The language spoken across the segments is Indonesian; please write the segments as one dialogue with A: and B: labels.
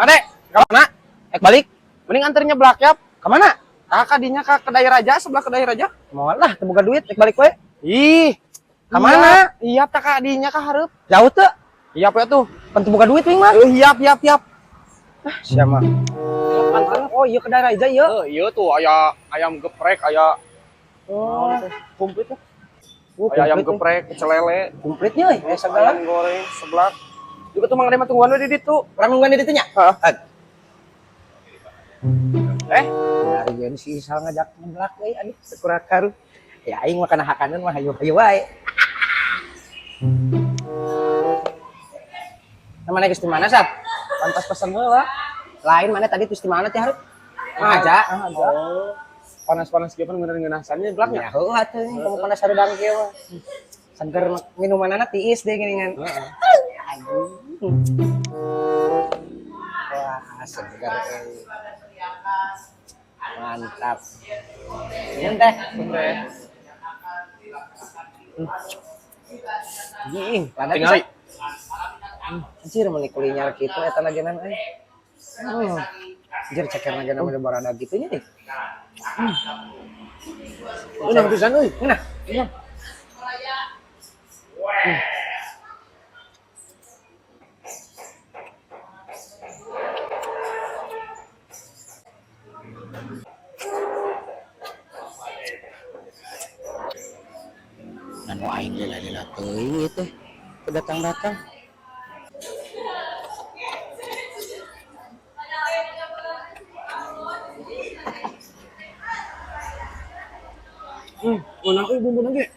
A: Mane, kemana? Balik. Mending anternya belak ya. Kemana? Kadinya ke kedai raja, sebelah kedai raja.
B: Mau lah, temukan duit, balik we.
A: Ih,
B: Kemana?
A: Iya, tak kadinya ke hareup.
B: Jauh tuh.
A: Iya, apa tuh?
B: Kan temukan duit wing mah.
A: Iya.
B: Siapa? Oh iya kedai raja iya.
A: Iya tuh, aya ayam geprek, aya
B: Oh, komplit tuh.
A: aya ayam geprek, pecel lele,
B: Komplitnya euy, segala.
A: ayam goreng, seblak. Juga tuh mangga mah tungguan we di ditu.
B: Orang nungguan di ditu nya.
A: Heeh.
B: Dari gen si Isal ngajak ngeblak euy aduh sekurakar. Ya aing mah kana hakaneun mah hayu-hayu wae. Mana geus di mana, Sab? Pantas pesen heula. Lain mana tadi tuh di mana teh hareup? Aja.
A: Oh. Panas-panas gitu bener ngeunasannya blaknya.
B: Ya heula teh kamu panas sareudang kieu mah. Seger minumanana tiis deh geuningan. Wah, segar euy. Mantap. Ini teh. Gih, lada
A: Tinggal.
B: anjir mun kulinyar kitu eta nagenan euy. Anjir ceker nagenan mah barada kitu nya nih.
A: Eunang pisan euy.
B: Nah, iya. Anu aing lila-lila teuing ieu teh. Datang-datang.
A: Eunang euy bumbu ge.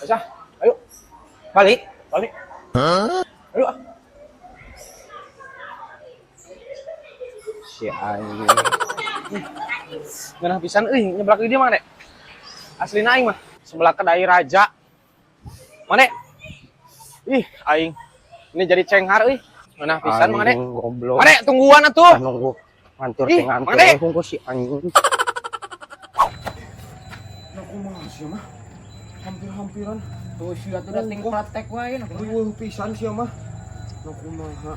A: Ayo, ayo.
B: Balik.
A: Ayo.
B: Si anjing.
A: Ngeunah pisan euy, nyeblak di dieu mah, Dek. Aslina aing mah sebelah kedai raja. Mane? Ih, aing. Ini jadi cenghar euy. Ngeunah pisan mah, Dek.
B: Goblok.
A: Mane, tungguan atuh.
B: Nunggu ngantur
A: Ih,
B: teh ngantur.
A: Mane.
B: Tunggu si anjing.
A: Aku mah sih mah. Hampir-hampiran.
C: Tuh sia tuh dating praktek wae nah.
A: Riweuh pisan sih mah. Aku mah.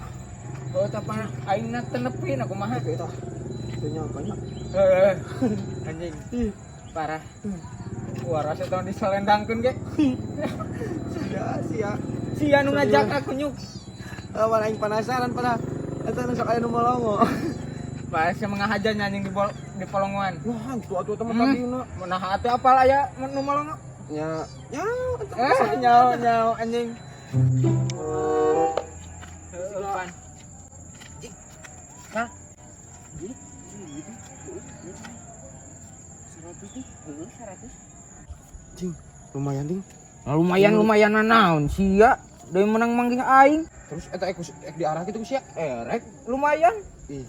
C: Oh tapi aing na tenepi aku mah.
A: Eta. Teu nyangkanya.
C: Anjing. Parah. Waras eta diselendangkeun ge.
A: Sia.
C: Sia nu ngajak aku nyuk.
A: Awan aing penasaran pada eta nu sok aya nu molongo.
C: Pas mengahajar nyanyi di polongan.
A: Wah, atuh teman tadina.
C: Nah atuh apal aya nu molongo?
A: Nya,
C: Nyau anjing. Depan. Nah.
A: Cing, lumayan ding.
C: Lumayan naon sia. Deui menang manggih aing.
A: Terus eta ek diarah kitu sia.
C: Rek lumayan.
A: Ih.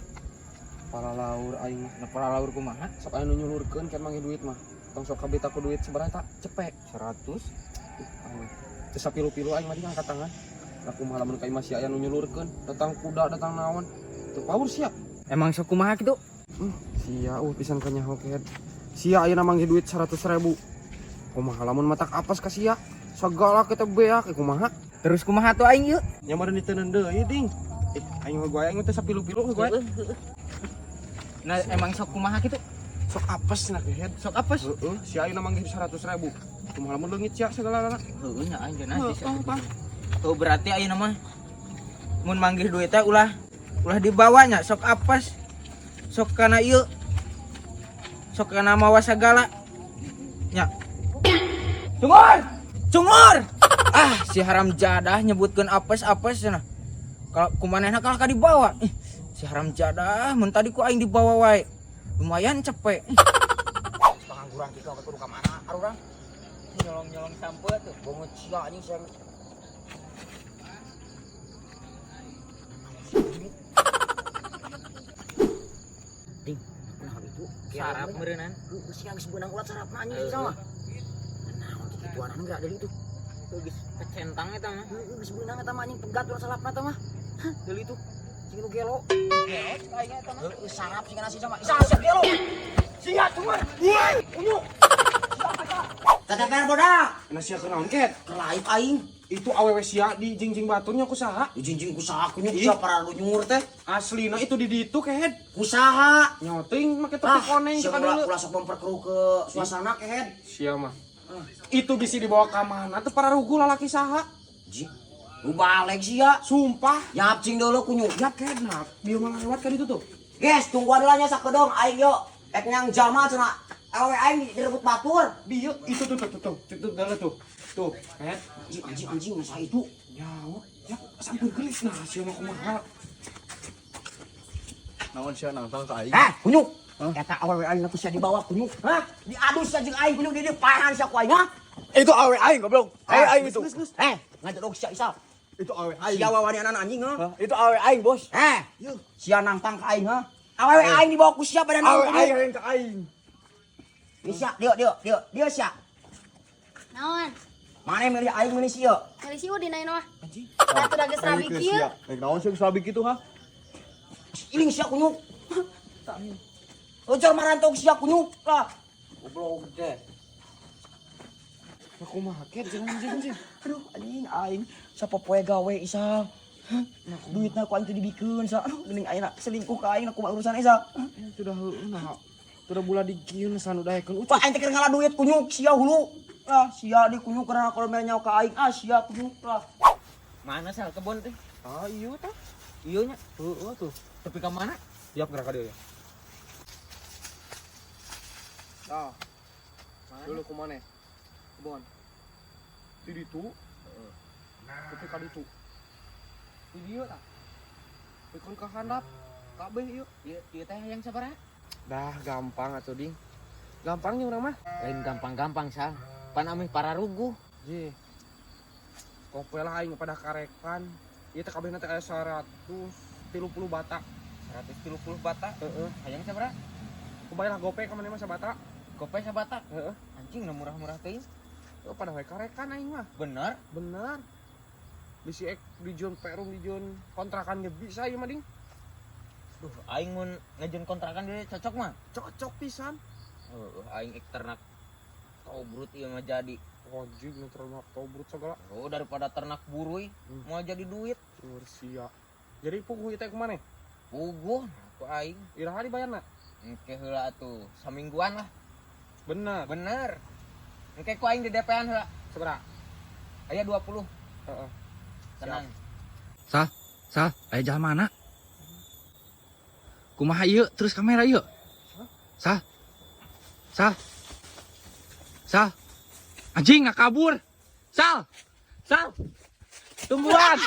A: Para laur aing mah, para laur kumaha? Sok aya nu nyulurkeun kan manggih duit mah. Tong sok kabeh aku duit sabaraha tak? Cepek 100. Teu sapilu-pilu aing mah di angkat tangan. Aku mah lamun ka imah sia aya nu nyulurkeun, datang kuda, datang naon. Teu paur sia.
C: Emang sok kumaha kitu?
A: Sia pisan ka nyaho kead. Sia ayeuna manggih duit 100.000. Kumaha lamun matak apes ka sia? Sagala kita beak kumaha?
C: Terus kumaha tuh aing yeuh?
A: Nya mah diteuneun deui ding. Aing mah goyang teh sapilu-pilu goyang.
C: Nah emang sok kumaha kitu?
A: Sok apes na kead.
C: Sok apes?
A: Heeh, si ayeuna manggih 100.000. Kumaha lamun leungit sia segala.
C: Heueuh nya aing geuna sih. Tuh berarti ayeuna mah mun manggih duit teh ulah dibawanya sok apes. Sok kana ieu. Sok kana mawa sagala. Nya. Cungur! Ah, si haram jadah nyebutkeun apes-apes cenah. Kalau kumanehna kalah ka dibawa. Si haram jadah mun tadi ku aing dibawa wae. Lumayan cepet.
B: Pengangguran kita kudu ka mana arurang?
C: Nyolong-nyolong sampeu tuh.
B: Bungut sia anjing sia. Ding, kunaon itu?
C: Sarap meureunnan.
B: Sia geus beunang ulat sarap anjing sama. Naon kituan enggak dari itu.
C: Tuh geus kecentang eta mah.
B: Geus beunang eta mah anjing pegat ulat sarapna eta mah. Deuli itu. Cing nu gelo.
C: Gelo aing eta mah.
B: Sarap sing nasi sama. Isa gelo. Sia cuma. Unyu. Teteper bodak.
A: Nah sia kenaon ket?
B: Kelaip aing.
A: Itu awewe sia di jingjing batunya kusaha.
B: Dijinjing kusaha kunyuk
A: Ih.
B: bisa para lu nyungur teh.
A: Aslina itu di ditu kehed.
B: Kusaha.
A: Nyoting make topi koneng
B: siapa
A: ka dulu.
B: pula sok memperkeruh ke suasana kehed.
A: Sia mah. Itu bisa dibawa ke mana tuh para rugu lalaki saha?
B: Ji. Lu balik sih ya.
A: Sumpah.
B: Nyapcing dulu kunyuk.
A: Ya kedap. Dia malah lewat kan itu tuh.
B: Guys, tunggu adulahnya sakedong aing yo. Ek nyang jama cenah. Awewe aing direbut batur.
A: Dia itu tuh dala tuh. Tuh, kehed.
B: Anjing masa itu.
A: Nyawa. Ya sampai gelis nah sia mah kumaha. Naon sia nangtang ka aing?
B: Kunyuk. Eta awewe aing aku sia dibawa kunyuk. Hah? Diadu sia jeung aing kunyuk di dieu pahan sia ku aing ha.
A: Itu awe aing goblok. Awe aing itu.
B: Ngajak sia isa.
A: Itu awe
B: Sia wawani anak anjing ha.
A: Itu awe aing, Bos.
B: Sia nangtang ka aing ha. Awewe aing dibawa ku sia pada
A: Awe
B: nang
A: aing
B: kunyuk.
A: yang ka aing.
B: Sia, dia sia.
D: Naon?
B: Mana yang milih aing milih sia?
D: Kali si Udin ayeuna mah. Atuh da geus rabi kieu.
A: Nek naon sih sabi kitu ha?
B: Iling sia kunyuk. Ojar marantau sia kunyuk lah. Goblok gede.
A: Aku mah ket jangan anjing.
B: Aduh anjing aing sapopoe gawe isa. Duitna ku aing teu dibikeun sa. Geuning ayeuna selingkuh ka aing aku mah urusan isa.
A: Sudah nah. Sudah bulan digieun sanu daekeun
B: Pak aing teh keur ngalah duit kunyuk sia hulu. Lah sia di kunyuk karena kalau mere nyawa ka aing sia kunyuk lah.
C: Mana sal kebon teh?
A: Ah iya tah.
C: Iya nya.
A: Heeh tuh.
C: Tapi ka mana?
A: Siap gerak ka dieu ya. Tah. Dulu ku maneh? Kebon. Di ditu. Heeh. Tapi ka ditu. Di dieu tah. Pikun ka handap. Kabeh ieu.
C: Ieu teh yang sabaraha?
A: Dah gampang atuh ding. Gampangnya urang mah.
C: Lain gampang-gampang sal. Pan amih para rugu.
A: Ji. Kope lah aing pada karekan. Ieu teh kabehna teh aya 130 bata.
C: 130 bata.
A: Heeh.
C: Hayang sabaraha?
A: Kubayar gope ka maneh mah sabata.
C: Gope sabata.
A: Heeh.
C: Anjing nu murah-murah teuing.
A: Oh, pada we karekan aing mah.
C: Bener.
A: Bener. Bisi ek dijual perum dijual kontrakan ge bisa ieu mah ding.
C: Duh, aing mun ngajun kontrakan dia cocok mah.
A: Cocok pisan.
C: Aing ek ternak tobrut ieu mah jadi.
A: Wajib nu ternak tobrut segala.
C: Oh, daripada ternak buruy mau jadi duit.
A: Sia. Jadi puguh teh kumaneh?
C: Puguh aku aing.
A: Iraha dibayarna?
C: Engke heula atuh, samingguan lah.
A: Bener.
C: Bener. Engke ku aing di DP-an heula.
A: Sabaraha?
C: Aya 20.
A: Heeh.
C: Tenang.
E: Sah, aya jalan mana? Kumaha ieu? Terus kamera ieu. Sah. Anjing ngakabur. Sal. Tungguan.